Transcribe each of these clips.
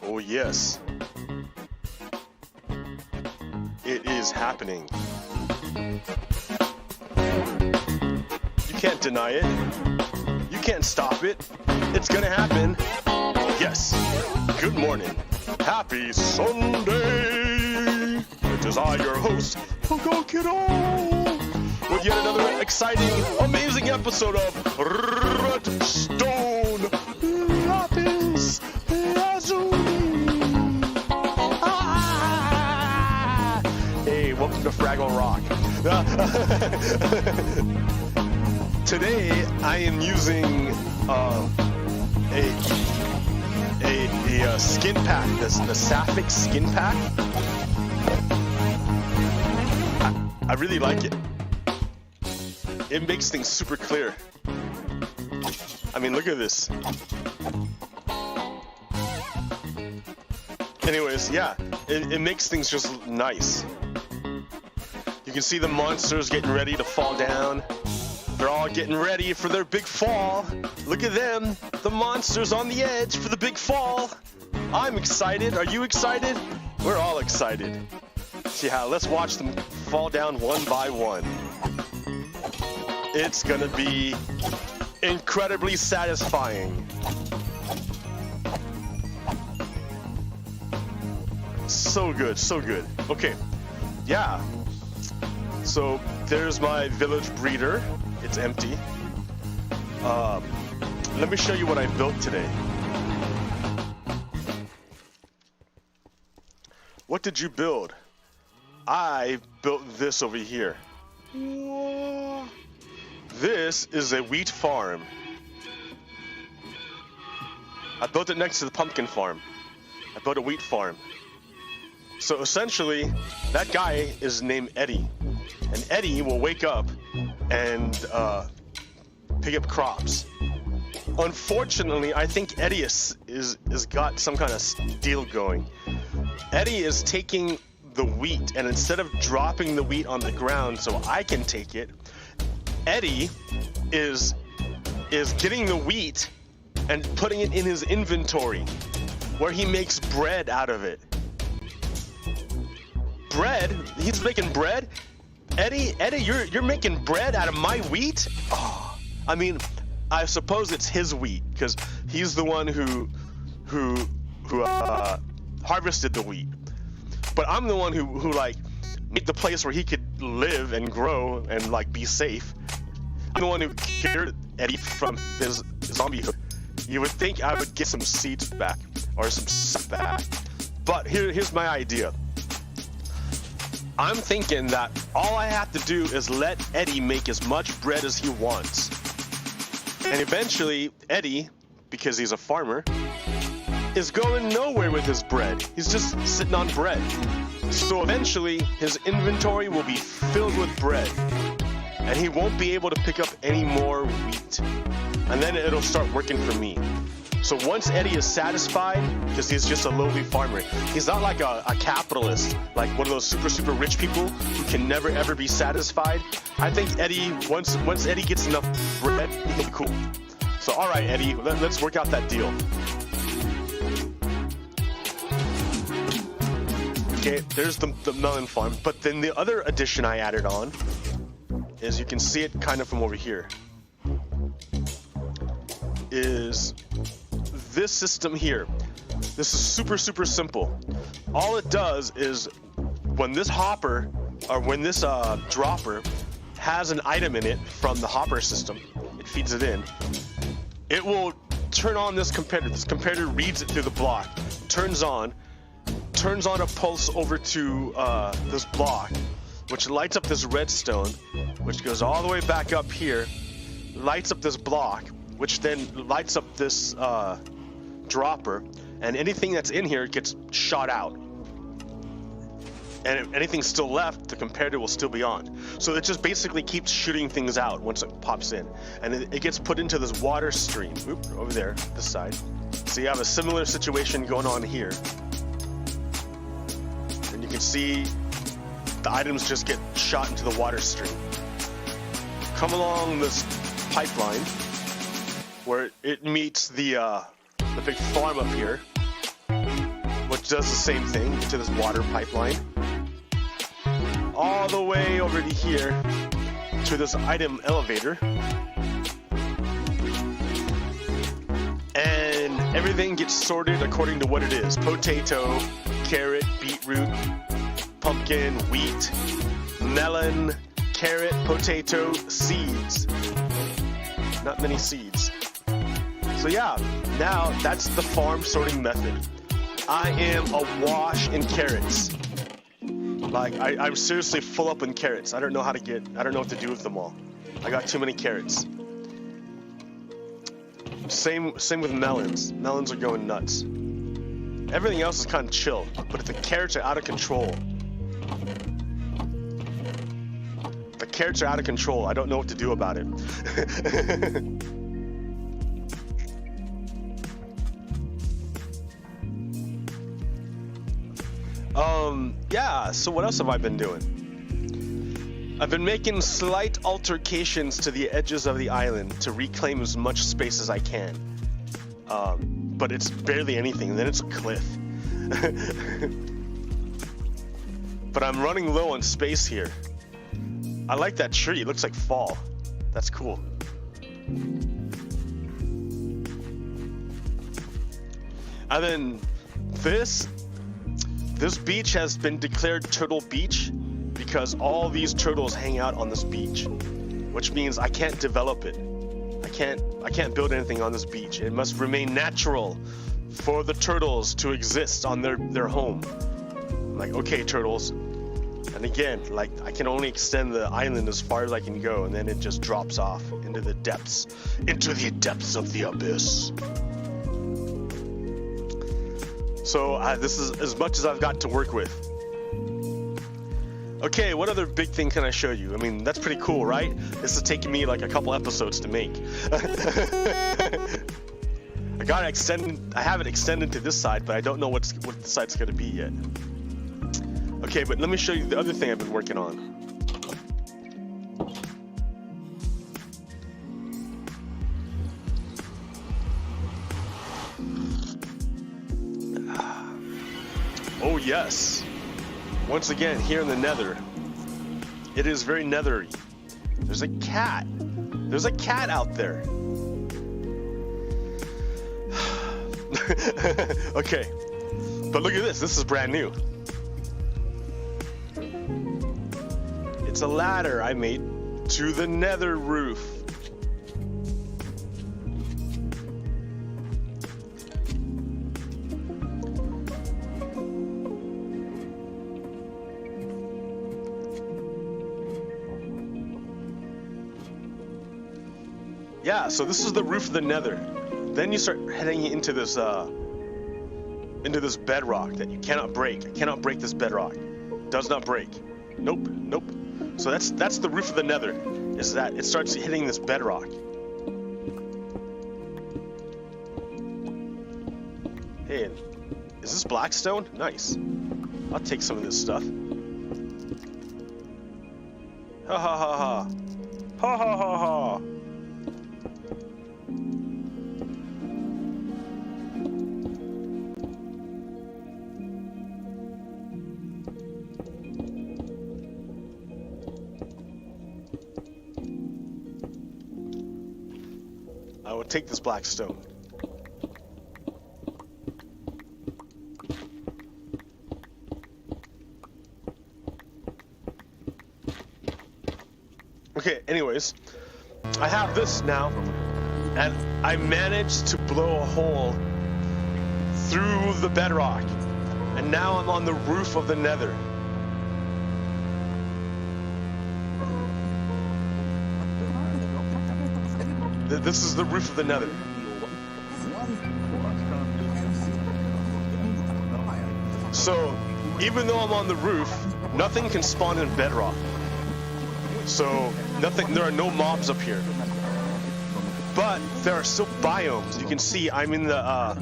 Oh yes. It is happening. You can't deny it. You can't stop it. It's gonna happen. Yes. Good morning. Happy Sunday. It is I, your host, Go Kiddo, with yet another exciting, amazing episode of Redstone Lapis Lazuli. Hey, welcome to Fraggle Rock. Today I am using a skin pack, the Sapphic skin pack. I really like it. It makes things super clear. I mean, look at this. Anyways, yeah, it makes things just nice. You can see the monsters getting ready to fall down. They're all getting ready for their big fall. Look at them, the monsters on the edge for the big fall. I'm excited. Are you excited? We're all excited. Yeah, let's watch them fall down one by one. It's gonna be incredibly satisfying. So good, so good. Okay, yeah. So there's my village breeder. It's empty. Let me show you what I built today. What did you build? I built this over here. Whoa. This is a wheat farm. I built it next to the pumpkin farm. I built a wheat farm. So essentially, that guy is named Eddie. And Eddie will wake up and pick up crops. Unfortunately, I think Eddie is got some kind of deal going. Eddie is taking the wheat, and instead of dropping the wheat on the ground so I can take it, Eddie is getting the wheat and putting it in his inventory, where he makes bread out of it. Bread? He's making bread? Eddie, you're making bread out of my wheat? Oh, I mean, I suppose it's his wheat because he's the one who harvested the wheat. But I'm the one who like made the place where he could live and grow and like be safe. I'm the one who cured Eddie from his zombiehood. You would think I would get some seeds back or some stuff back. But here's my idea. I'm thinking that all I have to do is let Eddie make as much bread as he wants. And eventually, Eddie, because he's a farmer, is going nowhere with his bread. He's just sitting on bread. So eventually, his inventory will be filled with bread. And he won't be able to pick up any more wheat. And then it'll start working for me. So once Eddie is satisfied, because he's just a lowly farmer, he's not like a capitalist, like one of those super rich people who can never ever be satisfied. I think Eddie, once Eddie gets enough bread, he'll be cool. So all right, Eddie, let's work out that deal. Okay, there's the melon farm, but then the other addition I added on is, you can see it kind of from over here, is this system here. This is super simple. All it does is when this hopper, or when this dropper has an item in it from the hopper system, it feeds it in, it will turn on this comparator. This comparator reads it through the block, turns on a pulse over to this block, which lights up this redstone, which goes all the way back up here, lights up this block, which then lights up this dropper, and anything that's in here gets shot out. And if anything's still left, the comparator will still be on. So it just basically keeps shooting things out once it pops in. And it gets put into this water stream. Oop, over there, this side. So you have a similar situation going on here. And you can see the items just get shot into the water stream. Come along this pipeline. where it meets the big farm up here, which does the same thing to this water pipeline. All the way over to here to this item elevator. And everything gets sorted according to what it is. Potato, carrot, beetroot, pumpkin, wheat, melon, carrot, potato, seeds. Not many seeds. So yeah, now that's the farm sorting method. I am awash in carrots. Like, I'm seriously full up in carrots. I don't know what to do with them all. I got too many carrots. Same with melons. Melons are going nuts. Everything else is kind of chill, but if the carrots are out of control. The carrots are out of control. I don't know what to do about it. Yeah, so what else have I been doing? I've been making slight altercations to the edges of the island to reclaim as much space as I can. But it's barely anything, and then it's a cliff. But I'm running low on space here. I like that tree, it looks like fall. That's cool. And then this beach has been declared Turtle Beach because all these turtles hang out on this beach, which means I can't develop it. I can't build anything on this beach. It must remain natural for the turtles to exist on their home. I'm like, okay, turtles. And again, like, I can only extend the island as far as I can go, and then it just drops off into the depths of the abyss. So this is as much as I've got to work with. Okay, what other big thing can I show you? I mean, that's pretty cool, right? This is taking me like a couple episodes to make. I have it extended to this side, but I don't know what the side's gonna be yet. Okay, but let me show you the other thing I've been working on. Oh yes, once again here in the nether. It is very nethery. There's a cat. There's a cat out there. Okay, but look at this. This is brand new. It's a ladder I made to the nether roof. Yeah, so this is the roof of the nether. Then you start heading into this bedrock that you cannot break. I cannot break this bedrock. Does not break. Nope, nope. So that's the roof of the nether, is that it starts hitting this bedrock. Hey, is this blackstone? Nice. I'll take some of this stuff. Ha ha ha ha. Ha ha ha ha. I will take this black stone. Okay, anyways, I have this now, and I managed to blow a hole through the bedrock, and now I'm on the roof of the nether. This is the roof of the nether. So, even though I'm on the roof, nothing can spawn in bedrock. So, there are no mobs up here. But there are still biomes. You can see I'm in the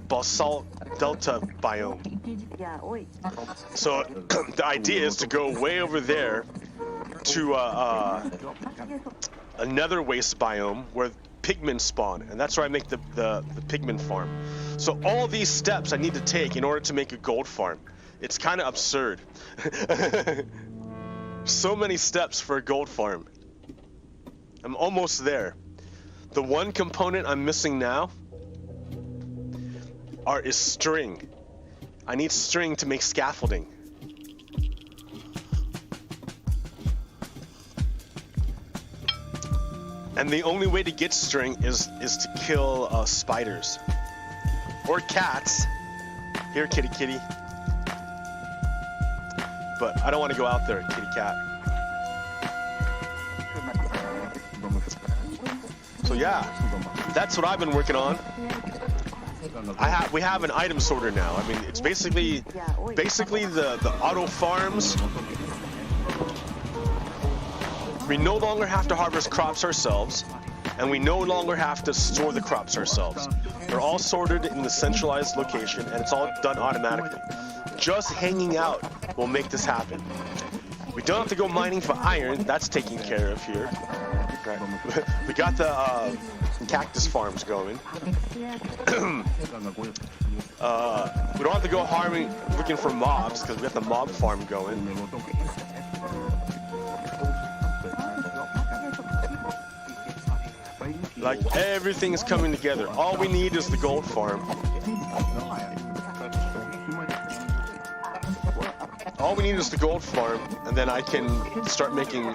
basalt delta biome. So, the idea is to go way over there to another waste biome where pigmen spawn, and that's where I make the pigmen farm. So all these steps I need to take in order to make a gold farm. It's kind of absurd. So many steps for a gold farm. I'm almost there. The one component I'm missing now is string. I need string to make scaffolding. And the only way to get string is to kill spiders. Or cats. Here, kitty kitty. But I don't want to go out there, kitty cat. So yeah, that's what I've been working on. We have an item sorter now. I mean, it's basically the auto farms. We no longer have to harvest crops ourselves, and we no longer have to store the crops ourselves. They're all sorted in the centralized location, and it's all done automatically. Just hanging out will make this happen. We don't have to go mining for iron. That's taken care of here. Right. We got the cactus farms going. We don't have to go looking for mobs because we got the mob farm going. Like, everything is coming together. All we need is the gold farm. All we need is the gold farm, and then I can start making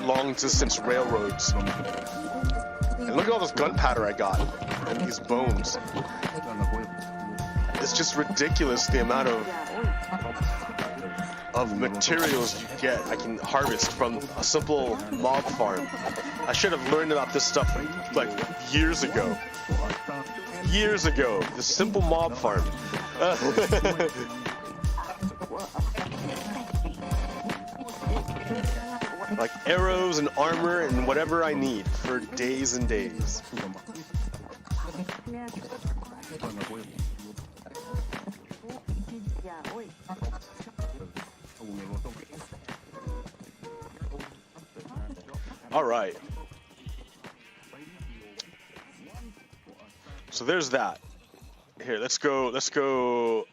long-distance railroads. And look at all this gunpowder I got, and these bones. It's just ridiculous the amount of materials you get. I can harvest from a simple mob farm. I should have learned about this stuff like years ago. Years ago, the simple mob farm. Like arrows and armor and whatever I need for days and days. All right. So there's that. Here, let's go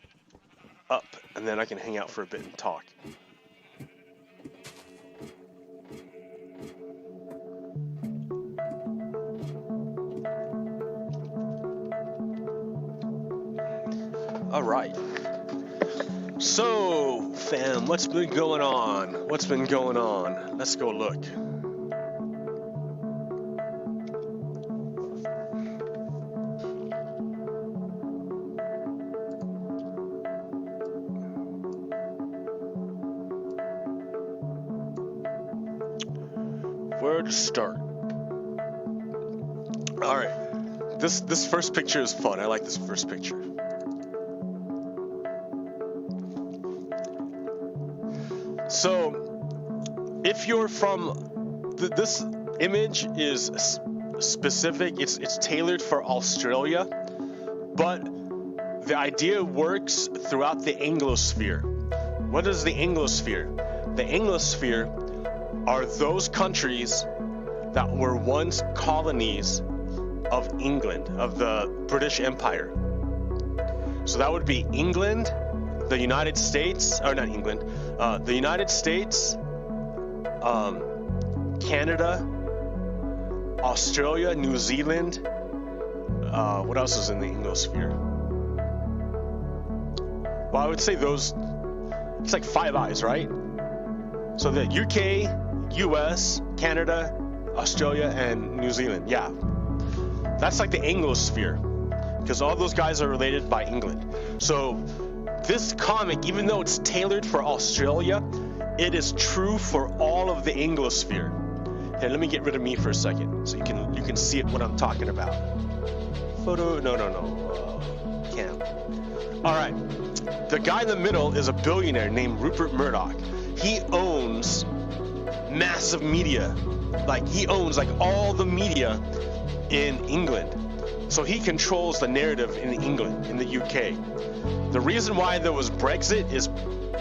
up, and then I can hang out for a bit and talk. All right. So, fam, what's been going on? What's been going on? Let's go look. Where to start? All right. This first picture is fun. I like this first picture. So, if you're from, this image is specific, it's tailored for Australia, but the idea works throughout the Anglosphere. What is the Anglosphere? The Anglosphere are those countries that were once colonies of England, of the British Empire. So that would be England, the United States, or not England, the United States, Canada, Australia, New Zealand. What else is in the Anglosphere? Well, I would say those, it's like Five Eyes, right? So the UK, US, Canada, Australia, and New Zealand. Yeah. That's like the Anglosphere, because all those guys are related by England. So this comic, even though it's tailored for Australia, it is true for all of the Anglosphere. Here, let me get rid of me for a second, so you can see it, what I'm talking about. Photo, no, cam. All right, the guy in the middle is a billionaire named Rupert Murdoch. He owns massive media, like he owns like all the media in England. So he controls the narrative in England, in the UK. The reason why there was Brexit is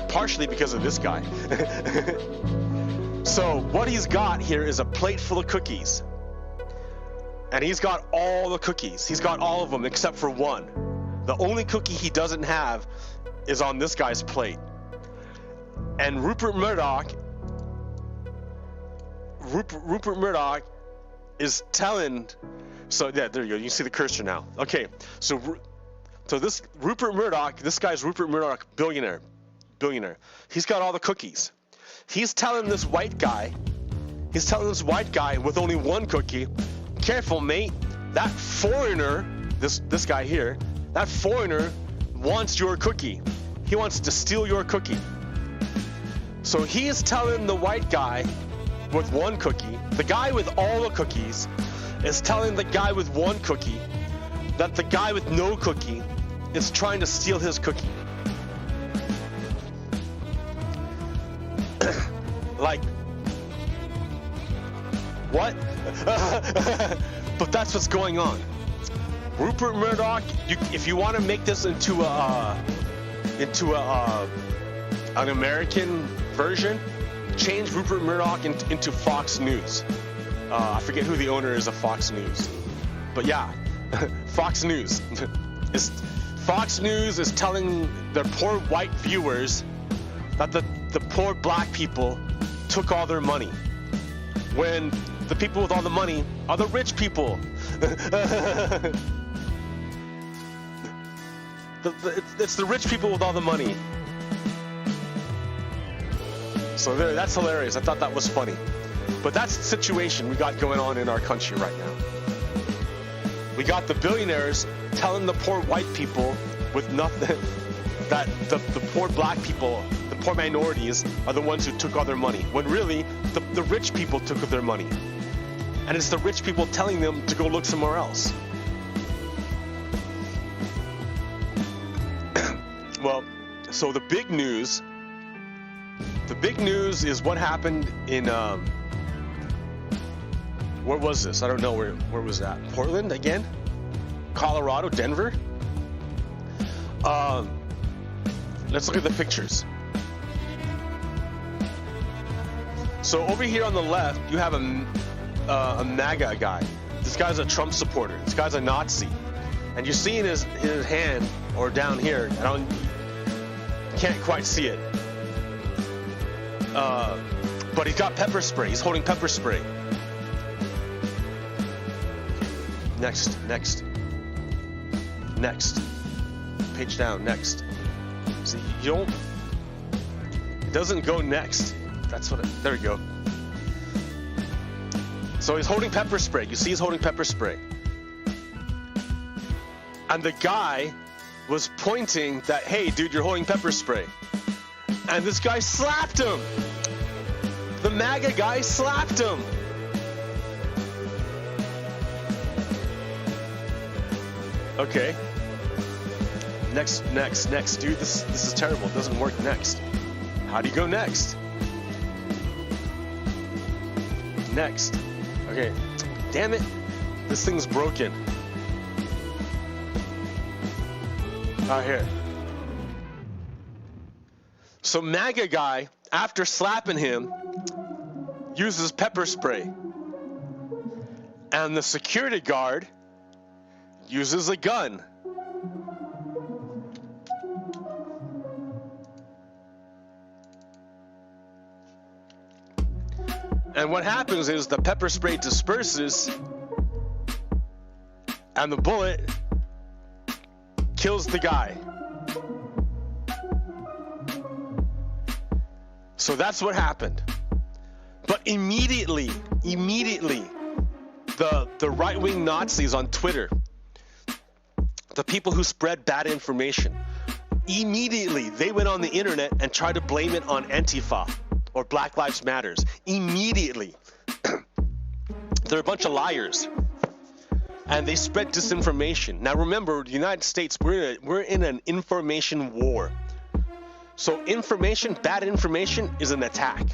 partially because of this guy. So So what he's got here is a plate full of cookies. And he's got all the cookies. He's got all of them except for one. The only cookie he doesn't have is on this guy's plate. And Rupert Murdoch is telling, so yeah, there you go. You see the cursor now. Okay, so this Rupert Murdoch, this guy's Rupert Murdoch, billionaire. He's got all the cookies. He's telling this white guy with only one cookie, careful, mate. That foreigner, this guy here, that foreigner wants your cookie. He wants to steal your cookie. So he is telling the white guy with one cookie, the guy with all the cookies is telling the guy with one cookie that the guy with no cookie is trying to steal his cookie. Like, what? But that's what's going on. Rupert Murdoch, if you want to make this into an American version, change Rupert Murdoch into Fox News. I forget who the owner is of Fox News, but yeah, Fox News is telling their poor white viewers that the poor black people took all their money, when the people with all the money are the rich people. It's the rich people with all the money. So there, that's hilarious. I thought that was funny. But that's the situation we got going on in our country right now. We got the billionaires telling the poor white people with nothing that the poor black people, the poor minorities, are the ones who took all their money, when really the rich people took their money. And it's the rich people telling them to go look somewhere else. Well, so the big news is what happened in where was this? I don't know where was that? Portland again? Colorado? Denver? Let's look at the pictures. So over here on the left, you have a MAGA guy. This guy's a Trump supporter. This guy's a Nazi. And you see in his hand, or down here, can't quite see it. But he's got pepper spray. He's holding pepper spray. Next. Page down, next. See, it doesn't go next. There we go. So he's holding pepper spray. You see he's holding pepper spray. And the guy was pointing that, hey, dude, you're holding pepper spray. And this guy slapped him. The MAGA guy slapped him. Okay. Next, dude. This is terrible. It doesn't work next. How do you go next? Next. Okay. Damn it. This thing's broken. Here. So MAGA guy, after slapping him, uses pepper spray. And the security guard uses a gun. And what happens is the pepper spray disperses and the bullet kills the guy. So that's what happened. But immediately, the right-wing Nazis on Twitter, the people who spread bad information, immediately they went on the internet and tried to blame it on Antifa or Black Lives Matters. Immediately. They're a bunch of liars. And they spread disinformation. Now remember, the United States, we're in an information war. So bad information is an attack.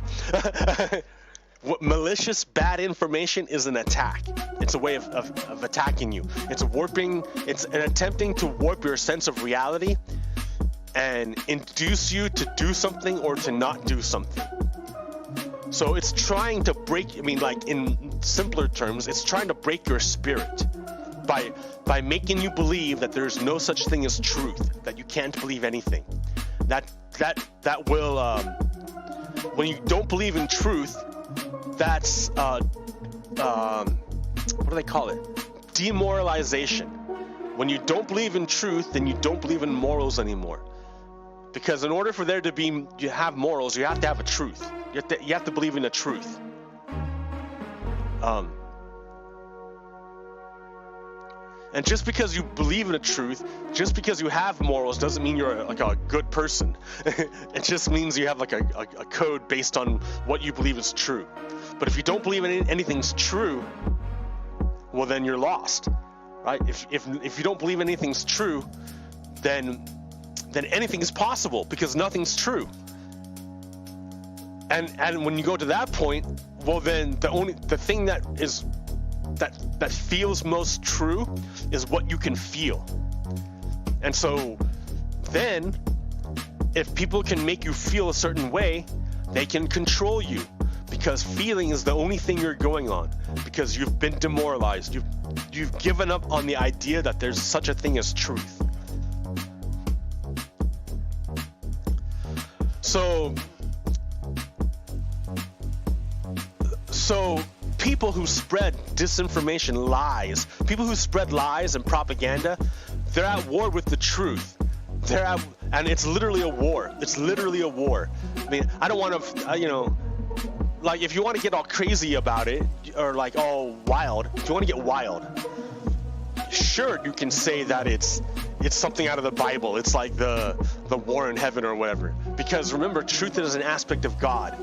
Malicious bad information is an attack. It's a way of attacking you. It's an attempting to warp your sense of reality and induce you to do something or to not do something. So it's trying to break, I mean, like in simpler terms, it's trying to break your spirit by making you believe that there's no such thing as truth, that you can't believe anything. That will, when you don't believe in truth, that's, what do they call it? Demoralization. When you don't believe in truth, then you don't believe in morals anymore. Because in order for there to be, you have morals, you have to have a truth. You have to believe in the truth. And just because you believe in the truth, just because you have morals, doesn't mean you're like a good person. It just means you have like a code based on what you believe is true. But if you don't believe anything's true, well, then you're lost, right? If you don't believe anything's true, then anything is possible because nothing's true. And when you go to that point, well, then the thing that feels most true is what you can feel. And so then if people can make you feel a certain way, they can control you, because feeling is the only thing you're going on, because you've been demoralized. You've given up on the idea that there's such a thing as truth. So people who spread disinformation, lies, people who spread lies and propaganda, they're at war with the truth. And it's literally a war. It's literally a war. I mean, I don't want to, like, if you want to get all crazy about it, or like all wild, if you want to get wild, sure, you can say that it's something out of the Bible. It's like the war in heaven or whatever. Because remember, truth is an aspect of God.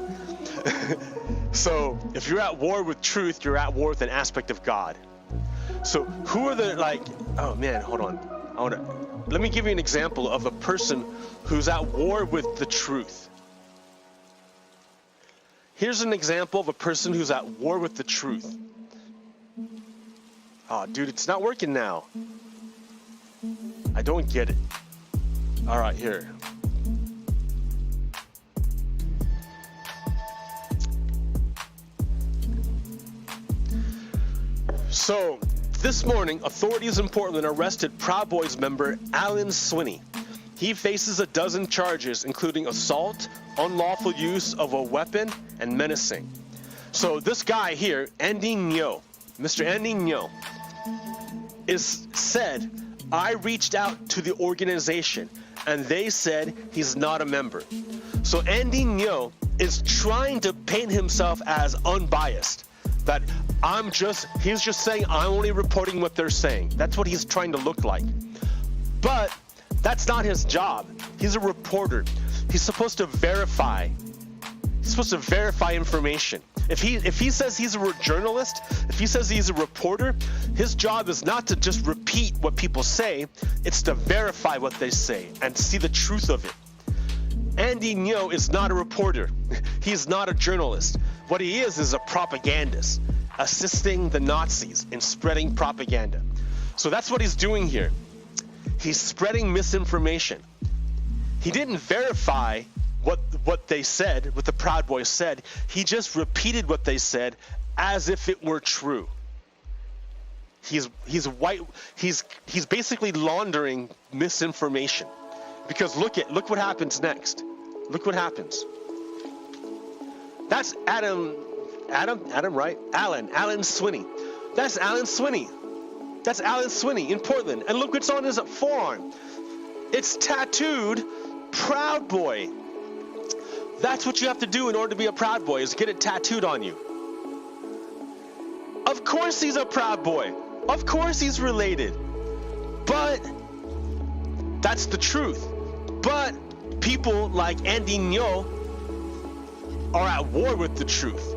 So if you're at war with truth, you're at war with an aspect of God. So who are the, like, oh man, hold on. Let me give you an example of a person who's at war with the truth. Here's an example of a person who's at war with the truth. Oh, dude, it's not working now. I don't get it. All right, here. So, this morning, authorities in Portland arrested Proud Boys member Alan Swinney. He faces a dozen charges, including assault, unlawful use of a weapon, and menacing. So this guy here, Andy Ngo, Mr. Andy Ngo, said, I reached out to the organization and they said he's not a member. So Andy Ngo is trying to paint himself as unbiased. That he's just saying, I'm only reporting what they're saying. That's what he's trying to look like. But that's not his job. He's a reporter. He's supposed to verify. He's supposed to verify information. If he says he's a journalist, if he says he's a reporter, his job is not to just repeat what people say, it's to verify what they say and see the truth of it. Andy Ngo is not a reporter. He's not a journalist. What he is a propagandist, assisting the Nazis in spreading propaganda. So that's what he's doing here. He's spreading misinformation. He didn't verify what they said, what the Proud Boys said. He just repeated what they said as if it were true. He's basically laundering misinformation. Because look what happens next. Look what happens. That's Adam, right? Alan Swinney. That's Alan Swinney. That's Alan Swinney in Portland. And look what's on his forearm. It's tattooed Proud Boy. That's what you have to do in order to be a Proud Boy, is get it tattooed on you. Of course he's a Proud Boy. Of course he's related. But that's the truth. But people like Andy Ngo are at war with the truth.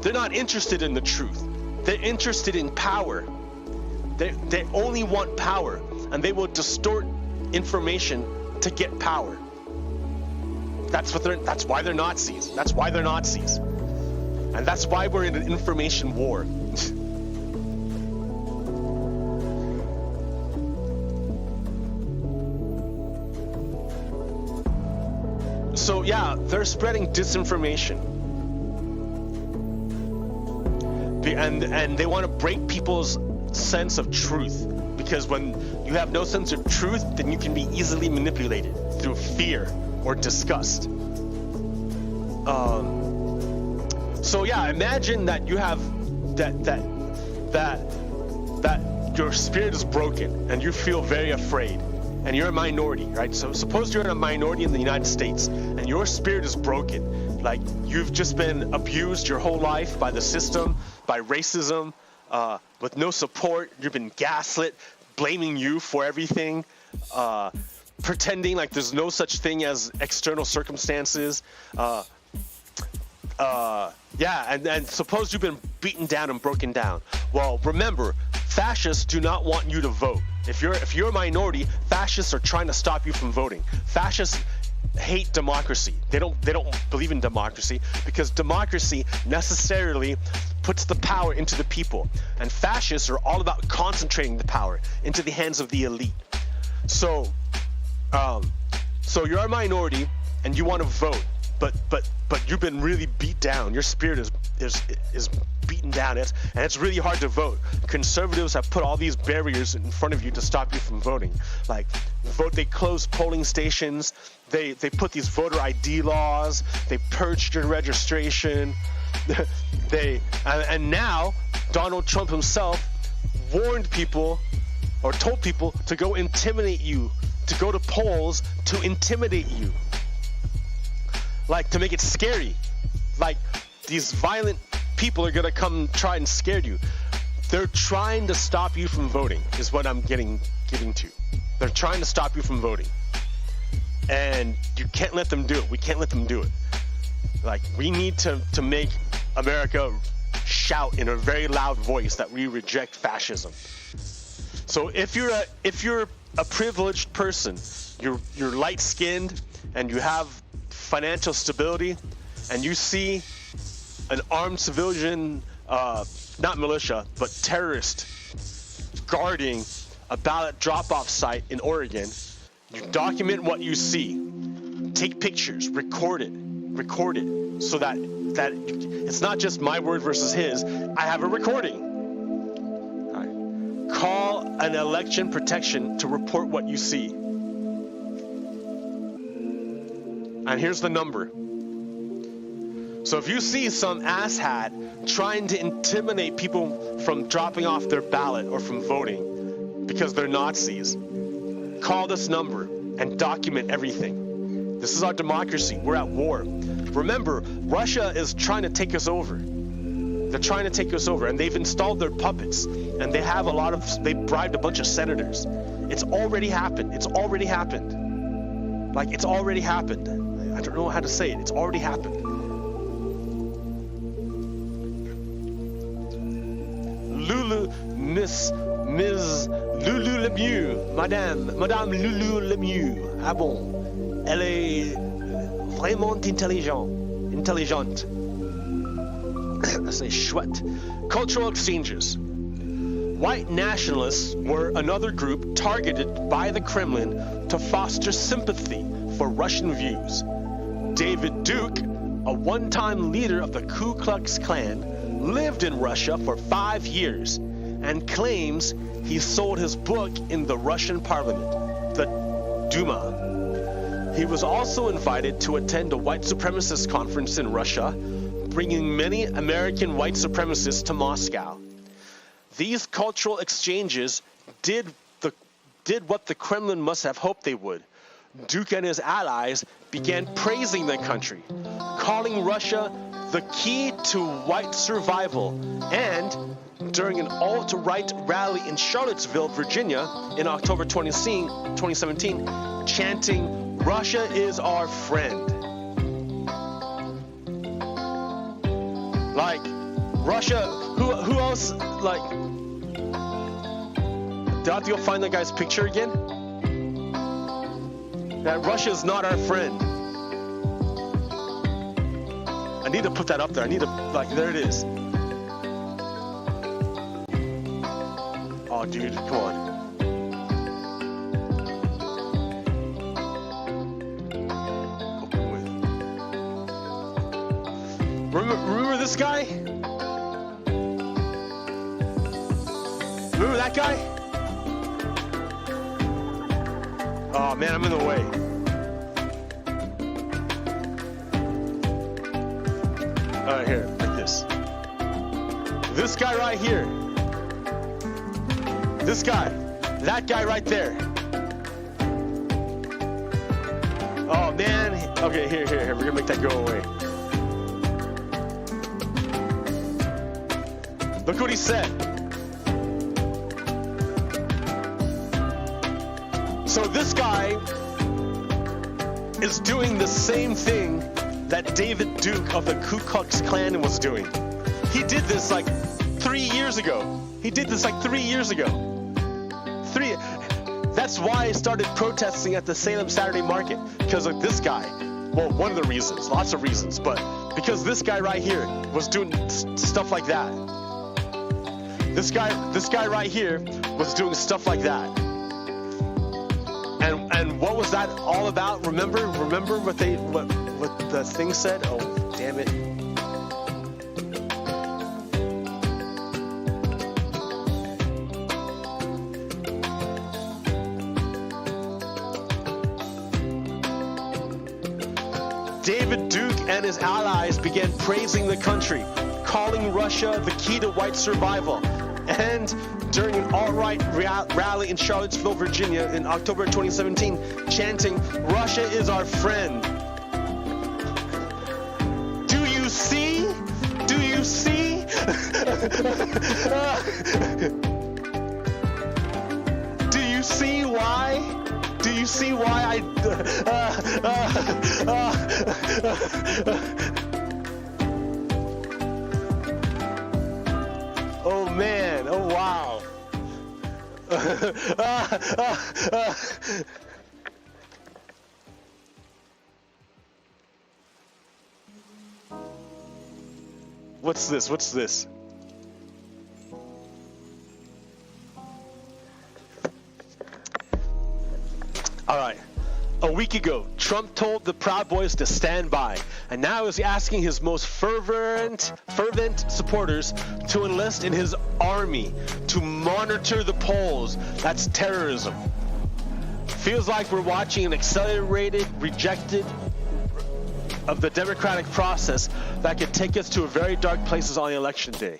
They're not interested in the truth. They're interested in power. They only want power, and they will distort information to get power. That's why they're Nazis. That's why they're Nazis. And that's why we're in an information war. So yeah, they're spreading disinformation. and they want to break people's sense of truth, because when you have no sense of truth, then you can be easily manipulated through fear or disgust. So yeah, imagine that you have that your spirit is broken and you feel very afraid, and you're a minority, right? So suppose you're a minority in the United States and your spirit is broken, like you've just been abused your whole life by the system, by racism, with no support. You've been gaslit, blaming you for everything, pretending like there's no such thing as external circumstances. And suppose you've been beaten down and broken down. Well, remember, fascists do not want you to vote. If you're a minority, fascists are trying to stop you from voting. Fascists hate democracy. They don't believe in democracy, because democracy necessarily puts the power into the people, and fascists are all about concentrating the power into the hands of the elite. So you're a minority and you want to vote, but you've been really beat down. Your spirit is beaten down, and it's really hard to vote. Conservatives have put all these barriers in front of you to stop you from voting. Like they closed polling stations. They put these voter ID laws. They purged your registration. And now Donald Trump himself warned people, or told people, to go intimidate you, to go to polls to intimidate you, like to make it scary. Like these violent people are gonna come try and scare you. They're trying to stop you from voting, is what I'm getting to. They're trying to stop you from voting, and you can't let them do it. We can't let them do it. Like, we need to make America shout in a very loud voice that we reject fascism. So if you're a privileged person, you're light-skinned and you have financial stability, and you see an armed civilian, not militia, but terrorist, guarding a ballot drop-off site in Oregon, you document what you see. Take pictures, record it, so that it's not just my word versus his. I have a recording. All right. Call an election protection to report what you see. And here's the number. So if you see some asshat trying to intimidate people from dropping off their ballot or from voting because they're Nazis, call this number and document everything. This is our democracy. We're at war. Remember, Russia is trying to take us over. They're trying to take us over, and they've installed their puppets, and they bribed a bunch of senators. It's already happened. It's already happened. Like, it's already happened. I don't know how to say it. It's already happened. Ms. Loulou Lemieux, Madame Loulou Lemieux. Ah bon, elle est vraiment intelligente. C'est chouette. Cultural exchanges. White nationalists were another group targeted by the Kremlin to foster sympathy for Russian views. David Duke, a one-time leader of the Ku Klux Klan, lived in Russia for 5 years and claims he sold his book in the Russian parliament, the Duma. He was also invited to attend a white supremacist conference in Russia, bringing many American white supremacists to Moscow. These cultural exchanges did what the Kremlin must have hoped they would. Duke and his allies began praising the country, calling Russia the key to white survival, and during an alt-right rally in Charlottesville, Virginia in October 2017, chanting, "Russia is our friend." Like, Russia, who else, like, do I have to go find that guy's picture again? That Russia is not our friend. I need to put that up there. I need to, like, there it is. Oh, dude, come on. Remember this guy? Remember that guy? Oh man, I'm in the way. Alright, here, like this. This guy right here. This guy. That guy right there. Oh man. Okay, here. We're gonna make that go away. Look what he said. So this guy is doing the same thing that David Duke of the Ku Klux Klan was doing. He did this like 3 years ago. That's why I started protesting at the Salem Saturday Market, because of this guy. Well, one of the reasons, lots of reasons, but because this guy right here was doing stuff like that. This guy right here was doing stuff like that. And what was that all about? Remember what the thing said? Oh, damn it. David Duke and his allies began praising the country, calling Russia the key to white survival. And during an alt-right rally in Charlottesville, Virginia in October 2017, chanting, "Russia is our friend." Do you see? Do you see? Do you see why? Do you see why I... Oh man, oh wow. What's this? All right. A week ago, Trump told the Proud Boys to stand by, and now is asking his most fervent supporters to enlist in his army to monitor the polls. That's terrorism. Feels like we're watching an accelerated, rejected of the democratic process that could take us to a very dark places on the election day.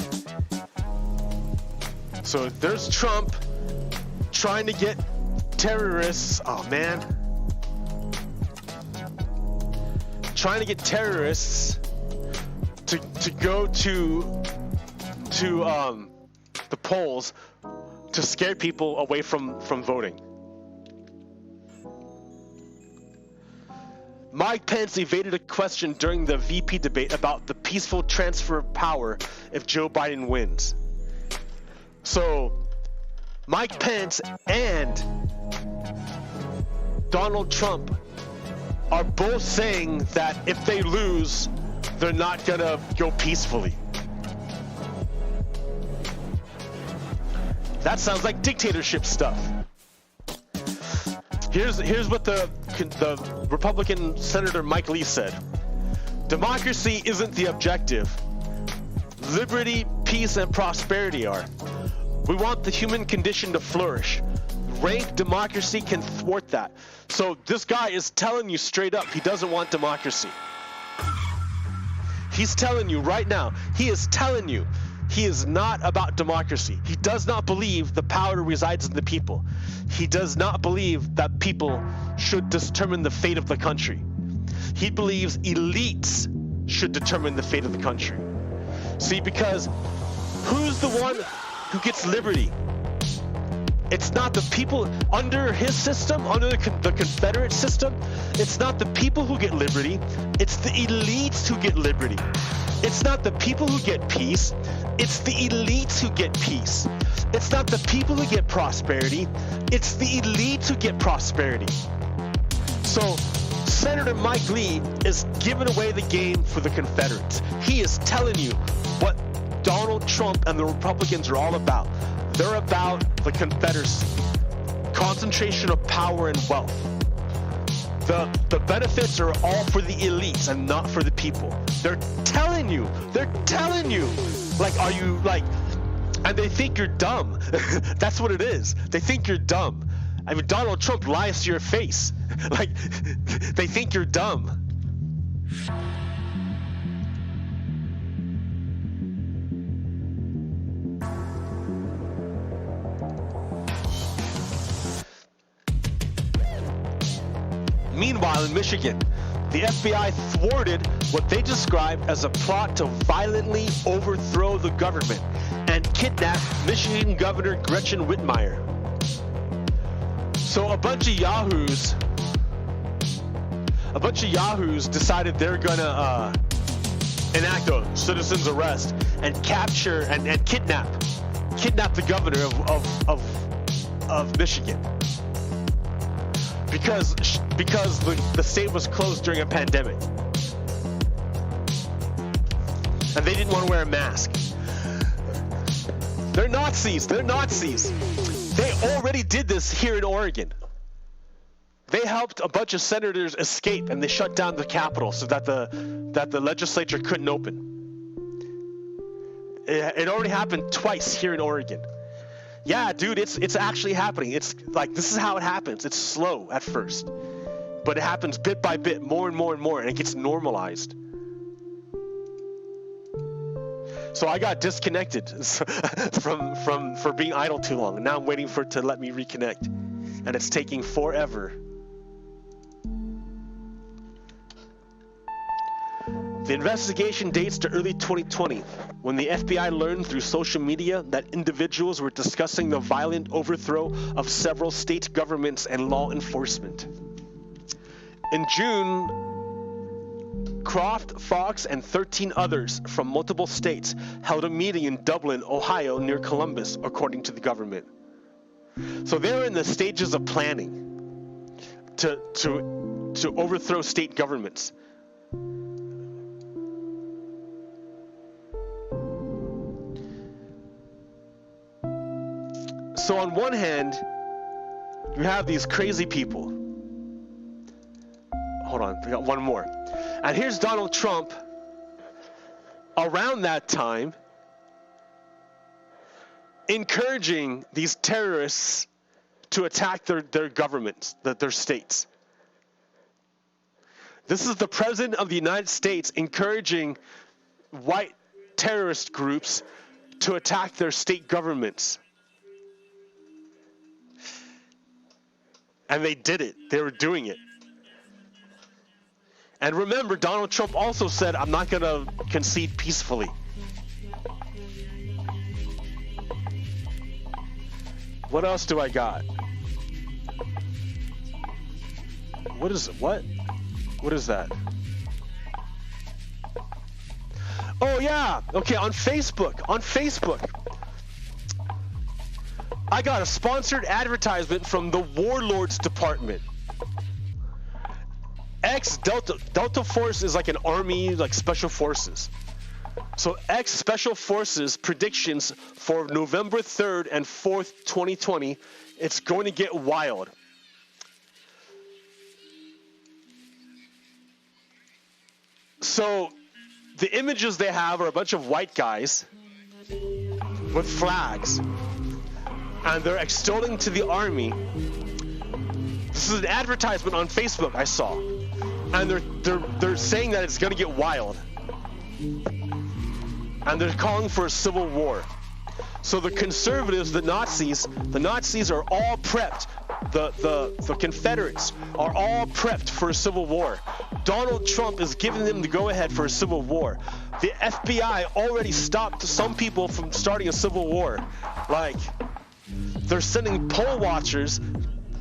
So there's Trump trying to get terrorists. Oh man. Trying to get terrorists to go to the polls to scare people away from voting. Mike Pence evaded a question during the VP debate about the peaceful transfer of power if Joe Biden wins. So Mike Pence and Donald Trump are both saying that if they lose, they're not gonna go peacefully. That sounds like dictatorship stuff. Here's what the Republican Senator Mike Lee said. Democracy isn't the objective. Liberty, peace, and prosperity are. We want the human condition to flourish. Rank democracy can thwart that. So this guy is telling you straight up he doesn't want democracy. He's telling you right now, he is telling you he is not about democracy. He does not believe the power resides in the people. He does not believe that people should determine the fate of the country. He believes elites should determine the fate of the country. See, because who's the one who gets liberty? It's not the people under his system, under the Confederate system. It's not the people who get liberty. It's the elites who get liberty. It's not the people who get peace. It's the elites who get peace. It's not the people who get prosperity. It's the elites who get prosperity. So Senator Mike Lee is giving away the game for the Confederates. He is telling you what Donald Trump and the Republicans are all about. They're about the Confederacy, concentration of power and wealth. The benefits are all for the elites and not for the people. They're telling you, like, are you like, And they think you're dumb. That's what it is. They think you're dumb. I mean, Donald Trump lies to your face. Like, they think you're dumb. Meanwhile, in Michigan, the FBI thwarted what they described as a plot to violently overthrow the government and kidnap Michigan Governor Gretchen Whitmire. So a bunch of yahoos decided they're gonna enact a citizen's arrest and capture and kidnap the governor of Michigan. Because the state was closed during a pandemic. And they didn't want to wear a mask. They're Nazis. They're Nazis. They already did this here in Oregon. They helped a bunch of senators escape, and they shut down the Capitol so that the legislature couldn't open. It already happened twice here in Oregon. Yeah, dude, it's actually happening. It's like, this is how it happens. It's slow at first, but it happens bit by bit, more and more and more, and it gets normalized. So I got disconnected for being idle too long, and now I'm waiting for it to let me reconnect, and it's taking forever. The investigation dates to early 2020, when the FBI learned through social media that individuals were discussing the violent overthrow of several state governments and law enforcement. In June, Croft, Fox, and 13 others from multiple states held a meeting in Dublin, Ohio, near Columbus, according to the government. So they were in the stages of planning to overthrow state governments. So on one hand, you have these crazy people. Hold on, I got one more. And here's Donald Trump around that time encouraging these terrorists to attack their governments, their states. This is the President of the United States encouraging white terrorist groups to attack their state governments. And they did it. They were doing it. And remember, Donald Trump also said, I'm not going to concede peacefully. What else do I got? What is that? Oh yeah, okay, on Facebook, I got a sponsored advertisement from the Warlords Department. Delta Force is like an army, like special forces. So Special Forces predictions for November 3rd and 4th, 2020, it's going to get wild. So the images they have are a bunch of white guys with flags, and they're extolling to the army. This is an advertisement on Facebook I saw, and they're saying that it's going to get wild, and they're calling for a civil war. So the conservatives, the Nazis are all prepped. The Confederates are all prepped for a civil war. Donald Trump is giving them the go-ahead for a civil war. The FBI already stopped some people from starting a civil war. Like, they're sending poll watchers,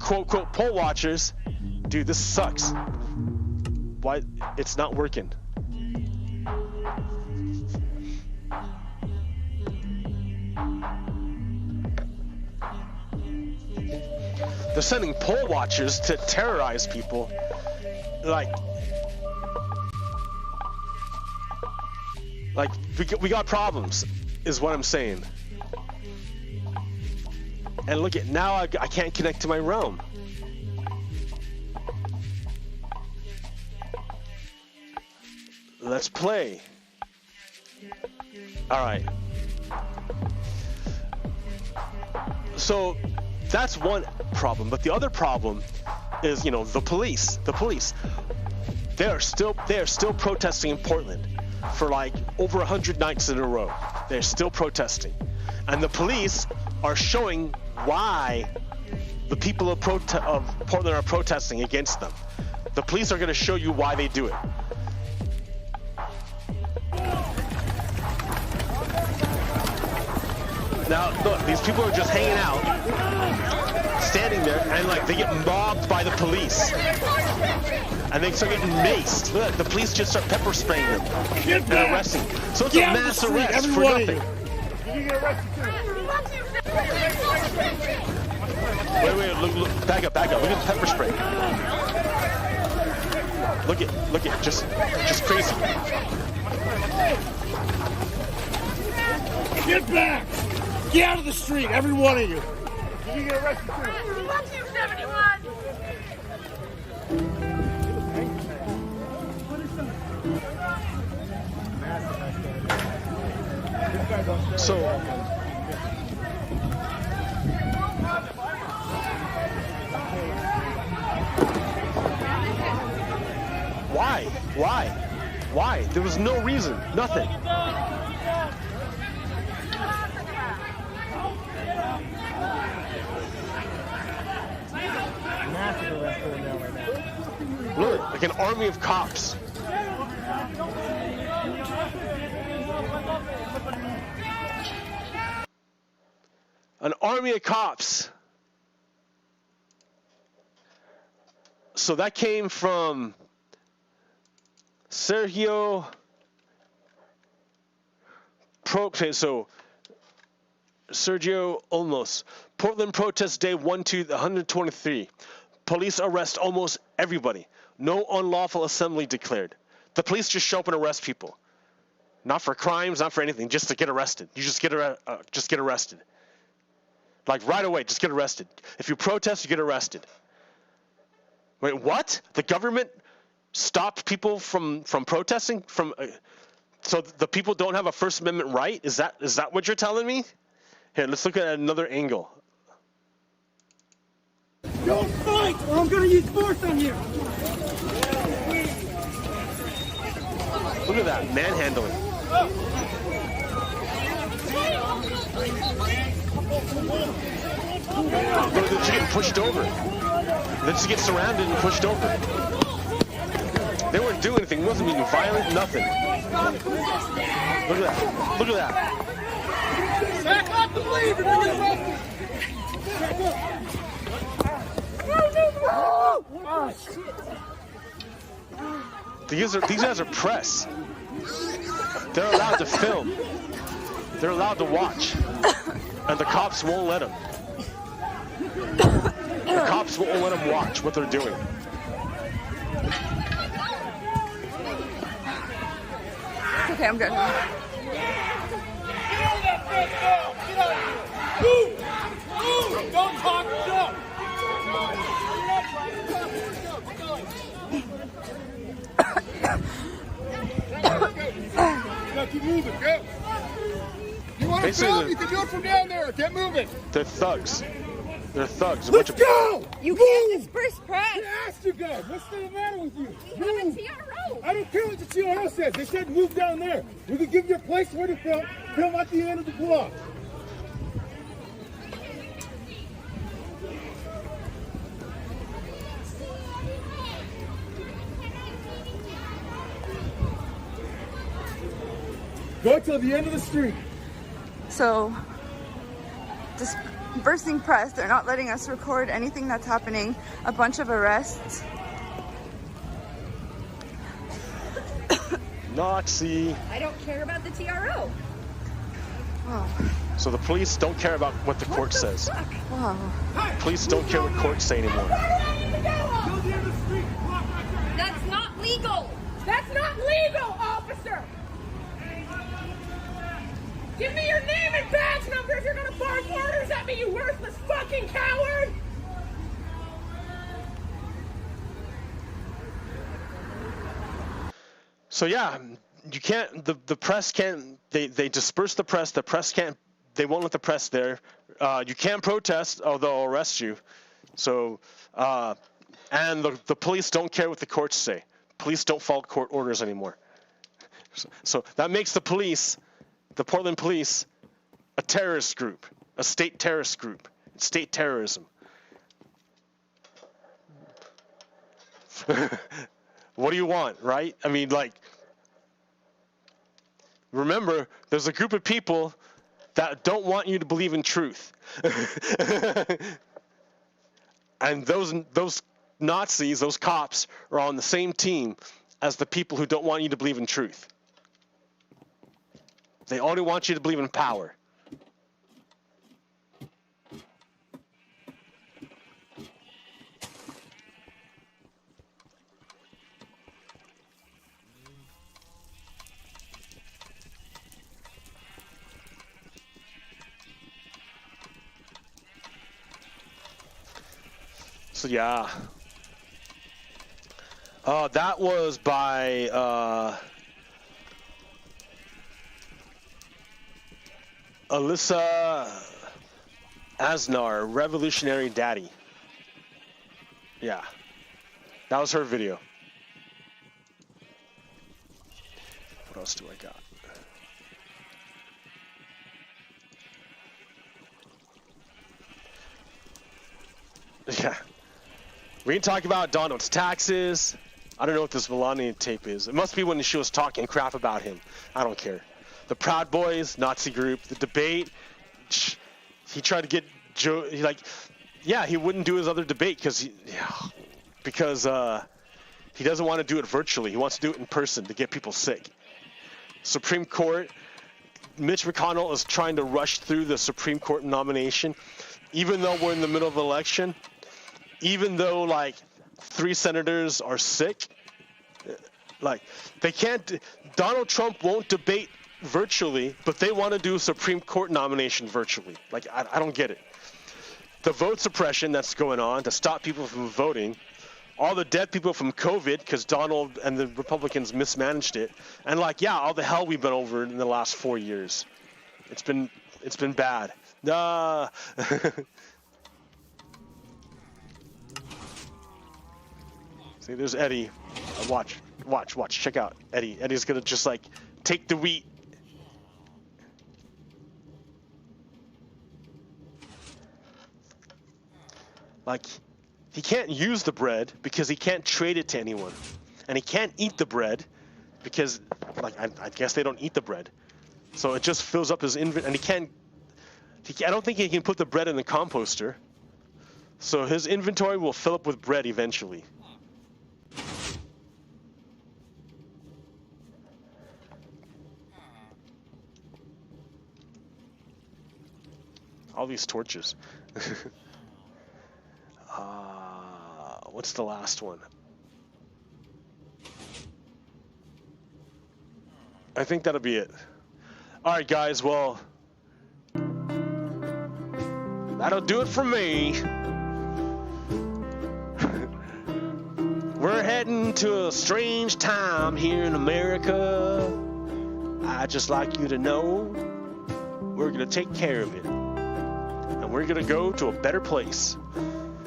quote, poll watchers. Dude, this sucks. Why? It's not working. They're sending poll watchers to terrorize people. Like we got problems, is what I'm saying. And look at now, I can't connect to my realm. Let's play. All right. So that's one problem. But the other problem is, you know, the police. They are still protesting in Portland for like over 100 nights in a row. They're still protesting, and the police are showing why the people of Portland are protesting against them. The police are going to show you why they do it. Now, look, these people are just hanging out, standing there, and like they get mobbed by the police. And they start getting maced. Look, the police just start pepper spraying them and arresting. So it's a mass arrest for nothing. Wait, look, back up. Look at the pepper spray. Look at, just crazy. Get back! Get out of the street, every one of you. You get arrested too. Love you, 71. So, why? There was no reason, nothing. Look, like an army of cops. An army of cops. So that came from Sergio. Sergio Olmos. Portland protest day 123. Police arrest almost everybody. No unlawful assembly declared. The police just show up and arrest people. Not for crimes, not for anything, just to get arrested. You just get arrested. Like right away, just get arrested. If you protest, you get arrested. Wait, what? The government stopped people from protesting? So the people don't have a First Amendment right? Is that what you're telling me? Here, let's look at another angle. Don't fight, or I'm gonna use force on you. Look at that, manhandling. Look, they're just getting pushed over. They just get surrounded and pushed over. They weren't doing anything. It wasn't being violent, nothing. Look at that. Look at that. Back up and leave, and you're gonna arrest Oh, shit. These guys are press. They're allowed to film. They're allowed to watch. And the cops won't let them. The cops won't let them watch what they're doing. Okay, I'm good. Move! Don't talk, jump! Now keep moving, go! You want to film? You can do it from down there. Get moving. They're thugs. They're thugs. Let's go! You can't disperse press. I asked you guys. What's the matter with you? You have a TRO. I don't care what the TRO says. They said move down there. We can give you a place where to film. Film at the end of the block. Go till the end of the street. So, dispersing press. They're not letting us record anything that's happening. A bunch of arrests. Nazi. I don't care about the TRO. Oh, So the police don't care about what the court says. wow. Police don't care what courts say anymore. That's not legal. That's not legal, officer. Give me your name and badge number if you're gonna bark orders at me, you worthless fucking coward! So yeah, you can't. The press can't. They disperse the press. The press can't they won't let the press there. You can protest, or they'll arrest you. So, and the police don't care what the courts say. Police don't follow court orders anymore. So that makes the police, the Portland police, a terrorist group, a state terrorist group. It's state terrorism. What do you want, right? I mean, like, remember, there's a group of people that don't want you to believe in truth. And those Nazis, those cops, are on the same team as the people who don't want you to believe in truth. They only want you to believe in power. So yeah, that was by Alyssa Asnar, Revolutionary Daddy. Yeah, that was her video. What else do I got? Yeah. We can talk about Donald's taxes. I don't know what this Melania tape is. It must be when she was talking crap about him. I don't care. The Proud Boys, Nazi group, the debate. He tried to get Joe. He wouldn't do his other debate because he doesn't want to do it virtually. He wants to do it in person to get people sick. Supreme Court. Mitch McConnell is trying to rush through the Supreme Court nomination, even though we're in the middle of the election. Even though, like, 3 senators are sick, like, they can't. Donald Trump won't debate virtually, but they want to do a Supreme Court nomination virtually. Like, I don't get it. The vote suppression that's going on to stop people from voting, all the dead people from COVID because Donald and the Republicans mismanaged it, and all the hell we've been over in the last 4 years. It's been bad. See, there's Eddie. Watch. Check out Eddie. Eddie's gonna just take the wheat. He can't use the bread because he can't trade it to anyone, and he can't eat the bread because, I guess they don't eat the bread, so it just fills up his inventory, and he can't. I don't think he can put the bread in the composter, so his inventory will fill up with bread eventually. All these torches. What's the last one? I think that'll be it. All right, guys. Well, that'll do it for me. We're heading to a strange time here in America. I'd just like you to know we're going to take care of it. And we're going to go to a better place.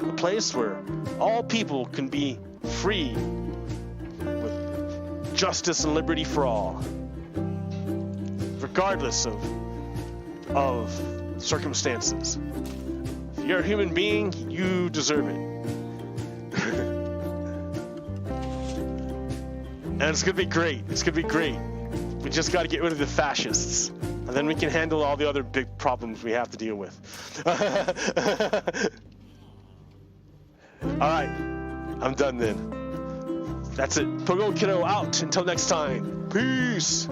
A place where all people can be free with justice and liberty for all. Regardless of circumstances. If you're a human being, you deserve it. And it's going to be great. It's going to be great. We just got to get rid of the fascists. And then we can handle all the other big problems we have to deal with. Alright. I'm done then. That's it. Pogo Kiddo out. Until next time. Peace.